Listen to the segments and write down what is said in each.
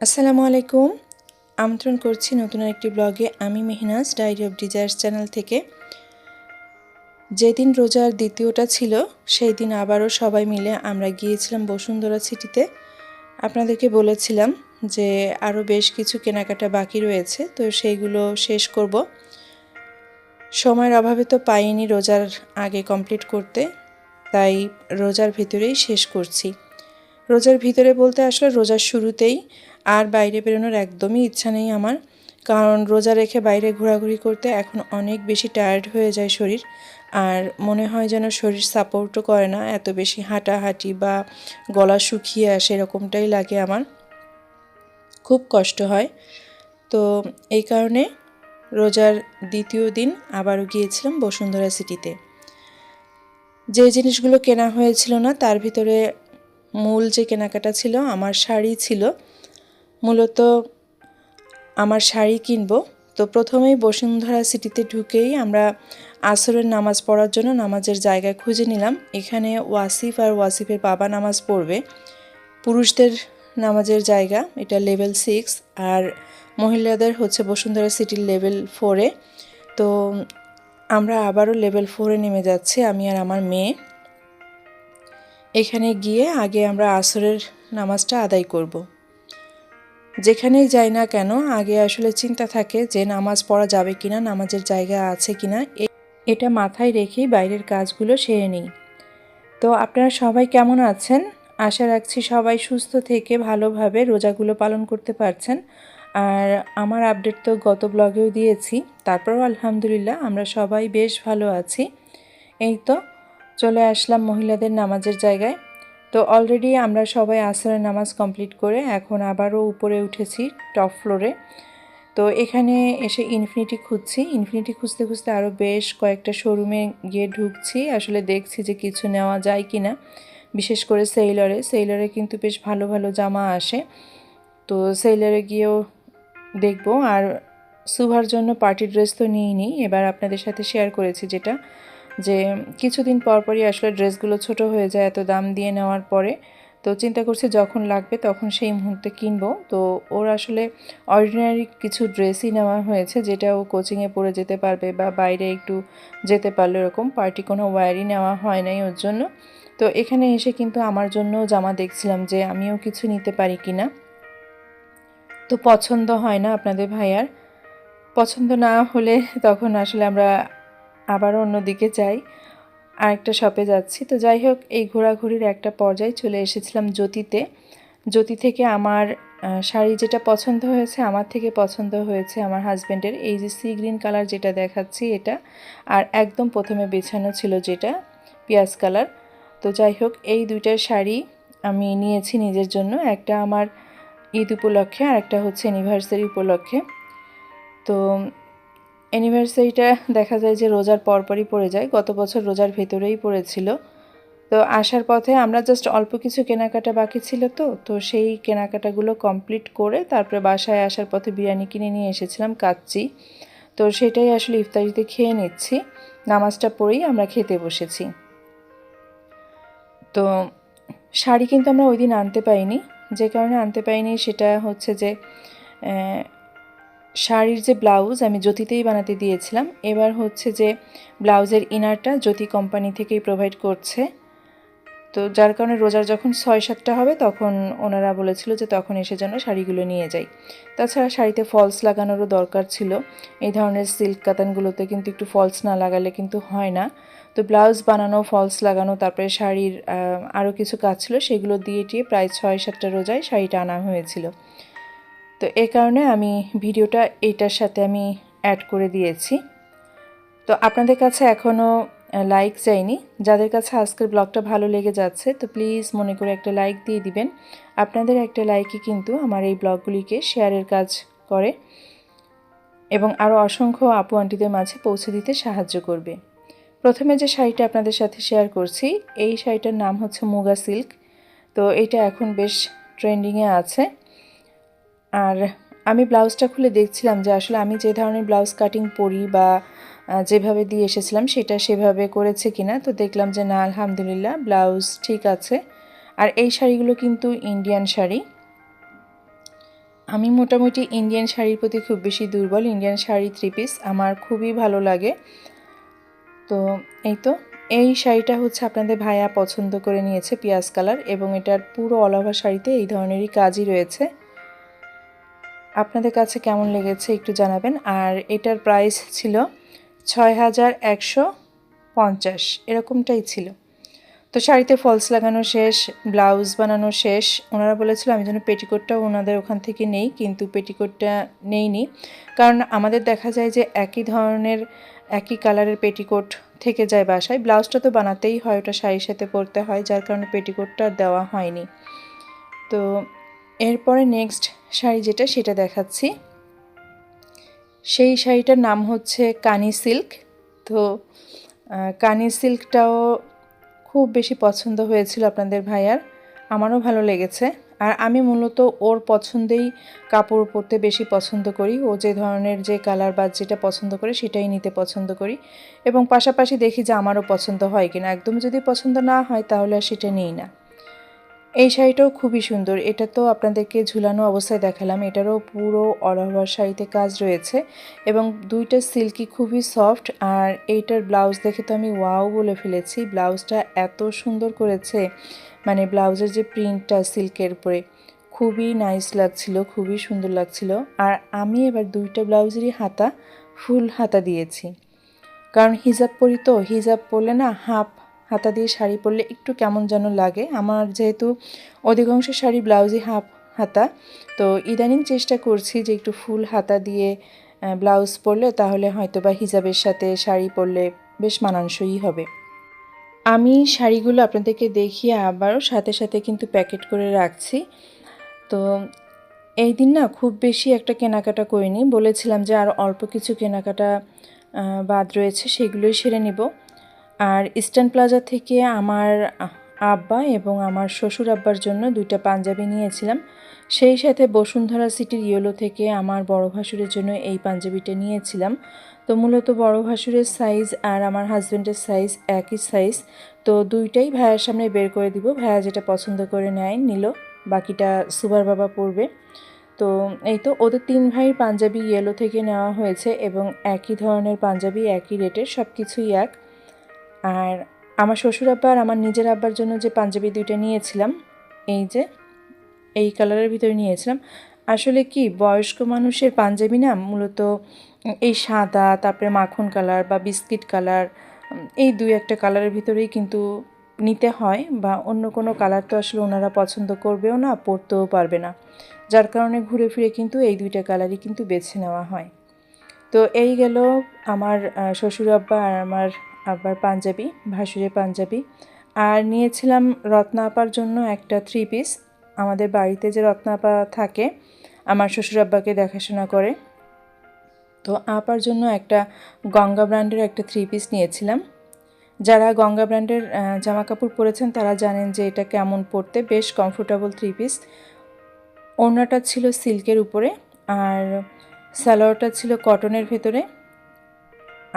আসসালামু আলাইকুম। আমন্ত্রণ করছি নতুন একটি ব্লগে। আমি Mehnaz diary of desires channel থেকে। যেদিন রোজার দ্বিতীয়টা ছিল সেই দিন আবারও সবাই মিলে আমরা গিয়েছিলাম বসুন্ধরা সিটিতে। আপনাদেরকে বলেছিলাম যে আরও বেশ কিছু কেনাকাটা বাকি রয়েছে, তো সেইগুলো শেষ করব। সময়ের অভাবে তো পাইনি রোজার আগে কমপ্লিট করতে, তাই রোজার ভিতরেই শেষ করছি। রোজার ভিতরে বলতে আসলে রোজার শুরুতেই। আর বাইরে বেরোনোর একদমই ইচ্ছা নেই আমার, কারণ রোজা রেখে বাইরে ঘোরাঘুরি করতে এখন অনেক বেশি টায়ার্ড হয়ে যায় শরীর। আর মনে হয় যেন শরীর সাপোর্টও করে না, এত বেশি হাঁটাহাঁটি বা গলা শুকিয়ে আসে এরকমটাই লাগে আমার, খুব কষ্ট হয়। তো এই কারণে রোজার দ্বিতীয় দিন আবারও গিয়েছিলাম বসুন্ধরা সিটিতে। যে জিনিসগুলো কেনা হয়েছিল না তার ভিতরে মূল যে কেনাকাটা ছিল আমার শাড়ি ছিল। মূলত আমার শাড়ি কিনবো। তো প্রথমেই বসুন্ধরা সিটিতে ঢুকেই আমরা আসরের নামাজ পড়ার জন্য নামাজের জায়গা খুঁজে নিলাম। এখানে ওয়াসিফ আর ওয়াসিফের বাবা নামাজ পড়বে। পুরুষদের নামাজের জায়গা এটা লেভেল 6, আর মহিলাদের হচ্ছে বসুন্ধরা সিটির লেভেল 4-এ। তো আমরা আবারও লেভেল 4-এ নেমে যাচ্ছি, আমি আর আমার মেয়ে। এখানে গিয়ে আগে আমরা আসরের নামাজটা আদায় করব। যেখানেই যাই না কেন আগে আসলে চিন্তা থাকে যে নামাজ পড়া যাবে কিনা, নামাজের জায়গা আছে কিনা, এটা মাথায় রেখেই বাইরের কাজগুলো সেরে নিই। তো আপনারা সবাই কেমন আছেন? আশা রাখছি সবাই সুস্থ থেকে ভালোভাবে রোজাগুলো পালন করতে পারছেন। আর আমার আপডেট তো গত ব্লগেও দিয়েছি, তারপরেও আলহামদুলিল্লাহ আমরা সবাই বেশ ভালো আছি। এই তো চলে আসলাম মহিলাদের নামাজের জায়গায়। তো অলরেডি আমরা সবাই আসরের নামাজ কমপ্লিট করে এখন আবারও উপরে উঠেছি টপ ফ্লোরে। তো এখানে এসে ইনফিনিটি খুঁজছি। ইনফিনিটি খুঁজতে খুঁজতে আরও বেশ কয়েকটা শোরুমে গিয়ে ঢুকছি, আসলে দেখছি যে কিছু নেওয়া যায় কি না। বিশেষ করে সেইলরে কিন্তু বেশ ভালো ভালো জামা আসে। তো সেইলরে গিয়েও দেখবো। আর সুভার জন্য পার্টি ড্রেস তো নিইনি, এবার আপনাদের সাথে শেয়ার করেছি যেটা, যে কিছুদিন পরপরই আসলে ড্রেসগুলো ছোট হয়ে যায় এত দাম দিয়ে নেওয়ার পরে। তো চিন্তা করছি যখন লাগবে তখন সেই মুহূর্তে কিনবো। তো ওর আসলে অর্ডিনারি কিছু ড্রেসই নেওয়া হয়েছে, যেটা ও কোচিংয়ে পরে যেতে পারবে বা বাইরে একটু যেতে পারলে, এরকম পার্টি কোনো ওয়্যারই নেওয়া হয় নাই ওর জন্য। তো এখানে এসে কিন্তু আমার জন্য জামা দেখছিলাম যে আমিও কিছু নিতে পারি কি না। তো পছন্দ হয় না আপনাদের ভাইয়ার, পছন্দ না হলে তখন আসলে আমরা আবার অন্যদিকে যাই, আরেকটা শপে যাচ্ছি। তো যাই হোক, এই ঘোরাঘুরির একটা পর্যায়ে চলে এসেছিলাম জ্যোতিতে। জ্যোতি থেকে আমার শাড়ি যেটা পছন্দ হয়েছে, আমার থেকে পছন্দ হয়েছে আমার হাজব্যান্ডের, এই যে সি গ্রিন কালার যেটা দেখাচ্ছি এটা, আর একদম প্রথমে বেছানো ছিল যেটা পেঁয়াজ কালার। তো যাই হোক, এই দুইটা শাড়ি আমি নিয়েছি নিজের জন্য, একটা আমার ঈদ উপলক্ষে আর একটা হচ্ছে অ্যানিভার্সারি উপলক্ষে। তো অ্যানিভার্সারিটা দেখা যায় যে রোজার পরপরই পড়ে যায়, গত বছর রোজার ভেতরেই পড়েছিল। তো আসার পথে আমরা জাস্ট অল্প কিছু কেনাকাটা বাকি ছিল, তো সেই কেনাকাটাগুলো কমপ্লিট করে তারপরে বাসায় আসার পথে বিরিয়ানি কিনে নিয়ে এসেছিলাম কাচ্চি। তো সেটাই আসলে ইফতারিতে খেয়ে নিচ্ছি, নামাজটা পড়েই আমরা খেতে বসেছি। তো শাড়ি কিন্তু আমরা ওই দিন আনতে পাইনি, যে কারণে আনতে পাইনি সেটা হচ্ছে যে শাড়ির যে ব্লাউজ আমি জ্যোতিতেই বানাতে দিয়েছিলাম, এবার হচ্ছে যে ব্লাউজের ইনারটা জ্যোতি কোম্পানি থেকেই প্রোভাইড করছে। তো যার কারণে রোজার যখন 6-7টা হবে তখন ওনারা বলেছিল যে তখন এসে যেন শাড়িগুলো নিয়ে যাই। তাছাড়া শাড়িতে ফলস লাগানোরও দরকার ছিল, এই ধরনের সিল্ক কাতানগুলোতে কিন্তু একটু ফলস না লাগালে কিন্তু হয় না। তো ব্লাউজ বানানো, ফলস লাগানো, তারপরে শাড়ির আরও কিছু কাজ ছিল, সেগুলো দিয়ে টিয়ে প্রায় 6-7টা রোজায় শাড়িটা আনা হয়েছিল। তো এই কারণে আমি ভিডিওটা এইটার সাথে আমি অ্যাড করে দিয়েছি। তো আপনাদের কাছে এখনও লাইক চাইনি, যাদের কাছে আজকের ব্লগটা ভালো লেগে যাচ্ছে তো প্লিজ মনে করে একটা লাইক দিয়ে দিবেন। আপনাদের একটা লাইকই কিন্তু আমার এই ব্লগগুলিকে শেয়ারের কাজ করে এবং আরও অসংখ্য আপু আন্টিদের মাঝে পৌঁছে দিতে সাহায্য করবে। প্রথমে যে শাড়িটা আপনাদের সাথে শেয়ার করছি, এই শাড়িটার নাম হচ্ছে মুগা সিল্ক। তো এটা এখন বেশ ট্রেন্ডিংয়ে আছে। আর আমি ব্লাউজটা খুলে দেখছিলাম যে আসলে আমি যে ধরনের ব্লাউজ কাটিং পরি বা যেভাবে দিয়ে এসেছিলাম সেটা সেভাবে করেছে কিনা। তো দেখলাম যে না, আলহামদুলিল্লাহ ব্লাউজ ঠিক আছে। আর এই শাড়িগুলো কিন্তু ইন্ডিয়ান শাড়ি। আমি মোটামুটি ইন্ডিয়ান শাড়ির প্রতি খুব বেশি দুর্বল। ইন্ডিয়ান শাড়ি 3 পিস আমার খুবই ভালো লাগে। তো এই শাড়িটা হচ্ছে আপনাদের ভাইয়া পছন্দ করে নিয়েছে, পিঁয়াজ কালার, এবং এটার পুরো অল ওভার শাড়িতে এই ধরনেরই কাজই রয়েছে। আপনাদের কাছে কেমন লেগেছে একটু জানাবেন। আর এটার প্রাইস ছিল 6150, এরকমটাই ছিল। তো শাড়িতে ফলস লাগানো শেষ, ব্লাউজ বানানো শেষ। ওনারা বলেছিল আমি যেন পেটিকোটটাও ওনাদের ওখান থেকে নেই, কিন্তু পেটিকোটটা নেইনি, কারণ আমাদের দেখা যায় যে একই ধরনের একই কালারের পেটিকোট থেকে যায় বাসায়। ব্লাউজটা তো বানাতেই হয়, ওটা শাড়ির সাথে পরতে হয়, যার কারণে পেটিকোটটা দেওয়া হয়নি। তো এরপরে নেক্সট শাড়ি যেটা সেটা দেখাচ্ছি। সেই শাড়িটার নাম হচ্ছে কানি সিল্ক। তো কানি সিল্কটাও খুব বেশি পছন্দ হয়েছিল আপনাদের ভাইয়ার, আমারও ভালো লেগেছে। আর আমি মূলত ওর পছন্দেই কাপড় পরতে বেশি পছন্দ করি। ও যে ধরনের যে কালার বা যেটা পছন্দ করে সেটাই নিতে পছন্দ করি, এবং পাশাপাশি দেখি যে আমারও পছন্দ হয় কিনা। একদম যদি পছন্দ না হয় তাহলে আর সেটা নিই না। এই শাড়িটাও খুবই সুন্দর। এটা তো আপনাদেরকে ঝুলানো অবস্থায় দেখালাম, এটারও পুরো অল ওভার শাড়িতে কাজ রয়েছে এবং দুইটা সিল্কি খুবই সফট। আর এইটার ব্লাউজ দেখে তো আমি ওয়াও বলে ফেলেছি। ব্লাউজটা এত সুন্দর করেছে, মানে ব্লাউজের যে প্রিন্টটা সিল্কের উপরে খুবই নাইস লাগছিল, খুবই সুন্দর লাগছিল। আর আমি এবার দুইটা ব্লাউজেরই হাতা ফুল হাতা দিয়েছি, কারণ হিজাব পরি, তো হিজাব পরলে না হাফ হাতা দিয়ে শাড়ি পরলে একটু কেমন যেন লাগে। আমার যেহেতু অধিকাংশ শাড়ি ব্লাউজই হাফ হাতা, তো ইদানিং চেষ্টা করছি যে একটু ফুল হাতা দিয়ে ব্লাউজ পরলে তাহলে হয়তো বা হিজাবের সাথে শাড়ি পরলে বেশ মানানসই হবে। আমি শাড়িগুলো আপনাদেরকে দেখিয়ে আবারও সাথে সাথে কিন্তু প্যাকেট করে রাখছি। তো এই দিন না খুব বেশি একটা কেনাকাটা করিনি, বলেছিলাম যে আর অল্প কিছু কেনাকাটা বাদ রয়েছে, সেগুলোই সেরে নিব। আর ইস্টার্ন প্লাজা থেকে আমার আব্বা এবং আমার শ্বশুর আব্বার জন্য দুইটা পাঞ্জাবি নিয়েছিলাম। সেই সাথে বসুন্ধরা সিটির ইয়েলো থেকে আমার বড় ভাসুরের জন্য এই পাঞ্জাবিটা নিয়েছিলাম। তো মূলত বড় ভাসুরের সাইজ আর আমার হাজব্যান্ডের সাইজ একই সাইজ। তো দুইটাই ভাইয়ার সামনে বের করে দিব, ভাইয়া যেটা পছন্দ করে নিল, বাকিটা সুবার বাবা পরবে। তো ওদের 3 ভাইয়ের পাঞ্জাবি ইয়েলো থেকে নেওয়া হয়েছে এবং একই ধরনের পাঞ্জাবি, একই রেটের, সব কিছুই এক। আর আমার শ্বশুর আব্বা আর আমার নিজের আব্বার জন্য যে পাঞ্জাবি দুইটা নিয়েছিলাম, এই কালারের ভিতরে নিয়েছিলাম। আসলে কি বয়স্ক মানুষের পাঞ্জাবি না মূলত এই সাদা, তারপরে মাখন কালার বা বিস্কিট কালার, এই দুই একটা কালারের ভিতরেই কিন্তু নিতে হয়, বা অন্য কোনো কালার তো আসলে ওনারা পছন্দ করবেও না, পরতেও পারবে না, যার কারণে ঘুরে ফিরে কিন্তু এই দুইটা কালারই কিন্তু বেছে নেওয়া হয়। তো এই গেল আমার শ্বশুর আব্বা আর আমার আব্বার পাঞ্জাবি, ভাসুরের পাঞ্জাবি। আর নিয়েছিলাম রত্না আপার জন্য একটা 3 পিস। আমাদের বাড়িতে যে রত্না আপা থাকে, আমার শ্বশুর আব্বাকে দেখাশোনা করে, তো আপার জন্য একটা গঙ্গা ব্র্যান্ডের একটা 3 পিস নিয়েছিলাম। যারা গঙ্গা ব্র্যান্ডের জামা কাপড় পরেছেন তারা জানেন যে এটা কেমন পরতে, বেশ কমফোর্টেবল 3 পিস। ওড়নাটা ছিল সিল্কের উপরে, আর সালোয়ারটা ছিল কটনের ভেতরে,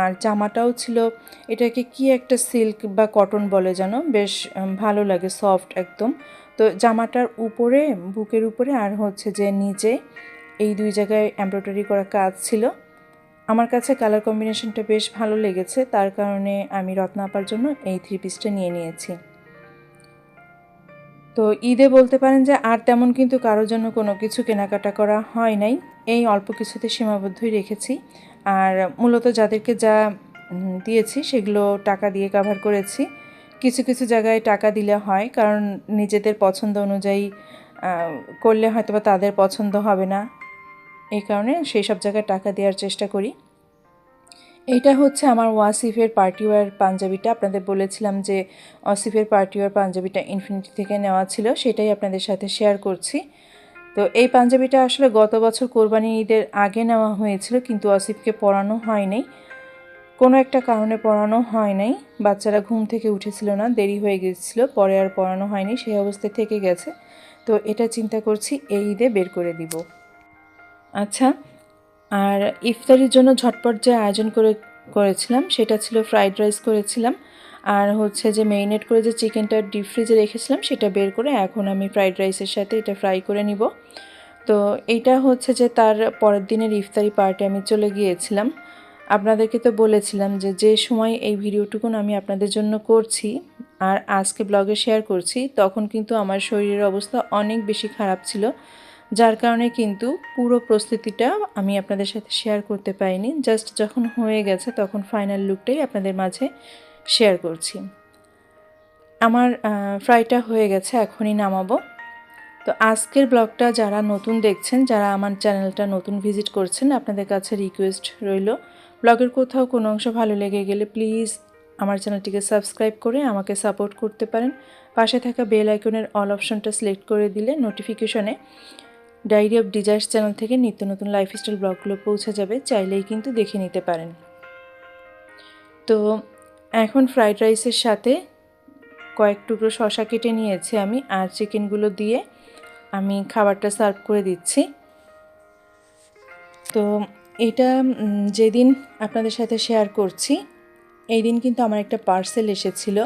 আর জামাটাও ছিল, এটাকে কি একটা সিল্ক বা কটন বলে যেন, বেশ ভালো লাগে, সফট একদম। তো জামাটার উপরে, বুকের উপরে আর হচ্ছে যে নিচে, এই দুই জায়গায় এমব্রয়ডারি করা কাজ ছিল। আমার কাছে কালার কম্বিনেশনটা বেশ ভালো লেগেছে, তার কারণে আমি রত্না আপার জন্য এই 3 পিসটা নিয়ে নিয়েছি। তো ঈদে বলতে পারেন যে আর তেমন কিন্তু কারোর জন্য কোনো কিছু কেনাকাটা করা হয় নাই, এই অল্প কিছুতে সীমাবদ্ধই রেখেছি। আর মূলত যাদেরকে যা দিয়েছি সেগুলো টাকা দিয়ে কাভার করেছি। কিছু কিছু জায়গায় টাকা দিলে হয়, কারণ নিজেদের পছন্দ অনুযায়ী করলে হয়তো বা তাদের পছন্দ হবে না, এই কারণে সেই সব জায়গায় টাকা দেওয়ার চেষ্টা করি। এইটা হচ্ছে আমার ওয়াসিফের পার্টিওয়ার পাঞ্জাবিটা। আপনাদের বলেছিলাম যে ওয়াসিফের পার্টিওয়ার পাঞ্জাবিটা ইনফিনিটি থেকে নেওয়া ছিল, সেটাই আপনাদের সাথে শেয়ার করছি। তো এই পাঞ্জাবিটা আসলে গত বছর কোরবানি ঈদের আগে নেওয়া হয়েছিল, কিন্তু ওয়াসিফকে পরানো হয়নি, কোনো একটা কারণে পরানো হয় নাই। বাচ্চারা ঘুম থেকে উঠেছিল না, দেরি হয়ে গেছিল, পরে আর পরানো হয়নি, সেই অবস্থায় থেকে গেছে। তো এটা চিন্তা করছি এই ঈদে বের করে দিব। আচ্ছা, আর ইফতারির জন্য ঝটপট যে আয়োজন করেছিলাম সেটা ছিল ফ্রাইড রাইস করেছিলাম, আর হচ্ছে যে মেরিনেট করে যে চিকেনটা ডিপ ফ্রিজে রেখেছিলাম সেটা বের করে এখন আমি ফ্রাইড রাইসের সাথে এটা ফ্রাই করে নিব। তো এইটা হচ্ছে যে তার পরের দিনের ইফতারি পার্টি আমি চলে গিয়েছিলাম। আপনাদেরকে তো বলেছিলাম যে যে সময় এই ভিডিওটুকুন আমি আপনাদের জন্য করছি আর আজকে ব্লগে শেয়ার করছি, তখন কিন্তু আমার শরীরের অবস্থা অনেক বেশি খারাপ ছিল, যার কারণে কিন্তু পুরো প্রস্তুতিটা আমি আপনাদের সাথে শেয়ার করতে পারিনি। জাস্ট যখন হয়ে গেছে তখন ফাইনাল লুকটাই আপনাদের মাঝে শেয়ার করছি। আমার ফ্রাইটা হয়ে গেছে, এখনই নামাবো। তো আজকের ব্লগটা যারা নতুন দেখছেন, যারা আমার চ্যানেলটা নতুন ভিজিট করছেন, আপনাদের কাছে রিকোয়েস্ট রইল, ব্লগের কোথাও কোনো অংশ ভালো লেগে গেলে প্লিজ আমার চ্যানেলটিকে সাবস্ক্রাইব করে আমাকে সাপোর্ট করতে পারেন। পাশে থাকা বেল আইকনের অল অপশনটা সিলেক্ট করে দিলে নোটিফিকেশনে ডায়েরি অফ ডিজায়ার্স চ্যানেল থেকে নিত্য নতুন লাইফস্টাইল ব্লগগুলো পৌঁছে যাবে, চাইলেই কিন্তু দেখে নিতে পারেন। তো এখন ফ্রাইড রাইসের সাথে কয়েক টুকরো শসা কেটে নিয়েছি আমি, আর চিকেনগুলো দিয়ে আমি খাবারটা সার্ভ করে দিচ্ছি। তো এটা যেদিন আপনাদের সাথে শেয়ার করছি এই দিন কিন্তু আমার একটা পার্সেল এসেছিল,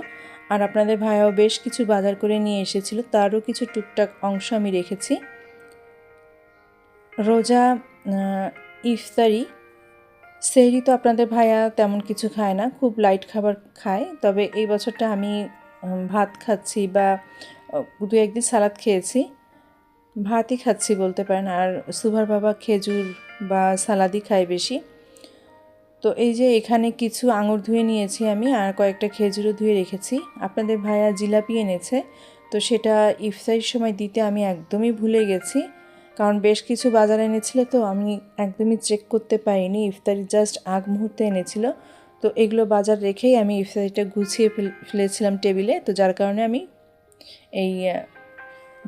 আর আপনাদের ভাইয়াও বেশ কিছু বাজার করে নিয়ে এসেছিল, তারও কিছু টুকটাক অংশ আমি রেখেছি। রোজা ইফতারি সেহরি তো আপনাদের ভাইয়া তেমন কিছু খায় না, খুব লাইট খাবার খায়। তবে এই বছরটা আমি ভাত খাচ্ছি বা দু একদিন সালাদ খেয়েছি, ভাতই খাচ্ছি বলতে পারেন। আর সুভার বাবা খেজুর বা সালাদই খায় বেশি। তো এই যে এখানে কিছু আঙুর ধুয়ে নিয়েছি আমি, আর কয়েকটা খেজুরও ধুয়ে রেখেছি। আপনাদের ভাইয়া জিলাপি এনেছে, তো সেটা ইফতারির সময় দিতে আমি একদমই ভুলে গেছি, কারণ বেশ কিছু বাজার এনেছিল, তো আমি একদমই চেক করতে পারিনি। ইফতারি জাস্ট আগ মুহূর্তে এনেছিল, তো এগুলো বাজার রেখেই আমি ইফতারিটা গুছিয়ে ফেলেছিলাম টেবিলে, তো যার কারণে আমি এই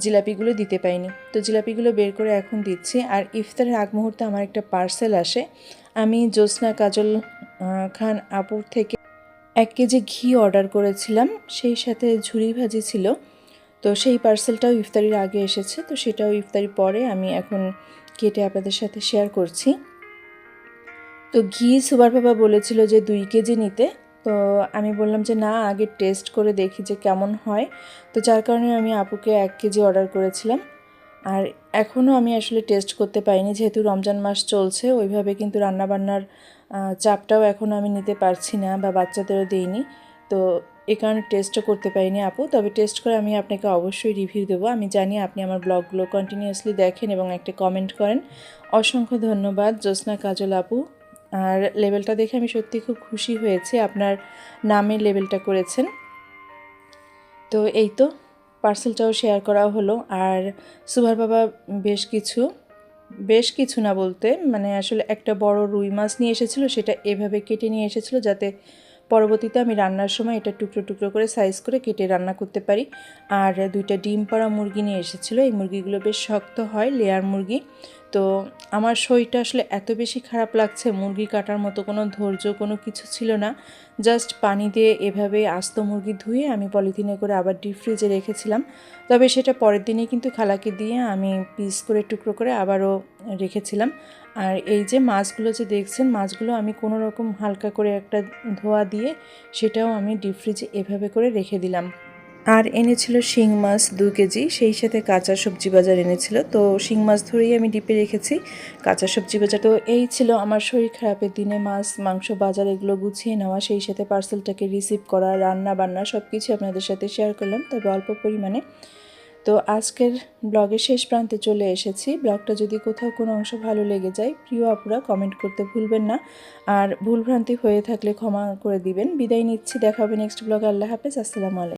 জিলাপিগুলো দিতে পাইনি। তো জিলাপিগুলো বের করে এখন দিচ্ছি। আর ইফতারের আগ মুহূর্তে আমার একটা পার্সেল আসে। আমি জ্যোৎস্না কাজল খান আপুর থেকে 1 কেজি ঘি অর্ডার করেছিলাম, সেই সাথে ঝুরি ভাজি ছিল। তো সেই পার্সেলটাও ইফতারির আগে এসেছে, তো সেটাও ইফতারির পরে আমি এখন কেটে আপনাদের সাথে শেয়ার করছি। তো ঘি সুবার বাবা বলেছিল যে 2 কেজি নিতে, তো আমি বললাম যে না, আগে টেস্ট করে দেখি যে কেমন হয়। তো যার কারণে আমি আপুকে 1 কেজি অর্ডার করেছিলাম। আর এখনও আমি আসলে টেস্ট করতে পারিনি, যেহেতু রমজান মাস চলছে, ওইভাবে কিন্তু রান্নাবান্নার চাপটাও এখন আমি নিতে পারছি না, বা বাচ্চাদেরও দিইনি। তো এই কারণে টেস্টও করতে পারিনি আপু। তবে টেস্ট করে আমি আপনাকে অবশ্যই রিভিউ দেবো। আমি জানি আপনি আমার ব্লগগুলো কন্টিনিউয়াসলি দেখেন এবং একটা কমেন্ট করেন। অসংখ্য ধন্যবাদ জ্যোৎস্না কাজল আপু। আর লেবেলটা দেখে আমি সত্যি খুব খুশি হয়েছি, আপনার নামে লেবেলটা করেছেন। তো এই তো পার্সেলটাও শেয়ার করা হলো। আর সুভার বাবা বেশ কিছু না বলতে মানে আসলে একটা বড় রুই মাছ নিয়ে এসেছিলো, সেটা এভাবে কেটে নিয়ে এসেছিলো যাতে পরবর্তীতে আমি রান্নার সময় এটা টুকরো টুকরো করে সাইজ করে কেটে রান্না করতে পারি। আর 2টা ডিম পাড়া মুরগি নিয়ে এসেছিলো, এই মুরগিগুলো বেশ শক্ত হয়, লেয়ার মুরগি। তো আমার শরীরটা আসলে এত বেশি খারাপ লাগছে, মুরগি কাটার মতো কোনো ধৈর্য কোনো কিছু ছিল না। জাস্ট পানি দিয়ে এভাবে আস্ত মুরগি ধুয়ে আমি পলিথিনে করে আবার ডিপ ফ্রিজে রেখেছিলাম। তবে সেটা পরের দিনেই কিন্তু খালাকে দিয়ে আমি পিস করে টুকরো করে আবারও রেখেছিলাম। আর এই যে মাছগুলো যে দেখছেন, মাছগুলো আমি কোনো রকম হালকা করে একটা ধোয়া দিয়ে সেটাও আমি ডিপ ফ্রিজে এভাবে করে রেখে দিলাম। আর এনেছিল শিং মাছ 2 কেজি, সেই সাথে কাঁচা সবজি বাজার এনেছিল। তো শিং মাছ ধরেই আমি ডিপে রেখেছি, কাঁচা সবজি বাজার। তো এই ছিল আমার শরীর খারাপের দিনে মাছ মাংস বাজার এগুলো গুছিয়ে নেওয়া, সেই সাথে পার্সেলটাকে রিসিভ করা, রান্না বান্না সব কিছু আপনাদের সাথে শেয়ার করলাম, তবে অল্প পরিমাণে। তো আজকের ব্লগের শেষ প্রান্তে চলে এসেছি। ব্লগটা যদি কোথাও কোনো অংশ ভালো লেগে যায়, প্রিয় আপুরা কমেন্ট করতে ভুলবেন না। আর ভুলভ্রান্তি হয়ে থাকলে ক্ষমা করে দিবেন। বিদায় নিচ্ছি, দেখা হবে নেক্সট ব্লগে। আল্লাহ হাফেজ, আসসালামু আলাইকুম।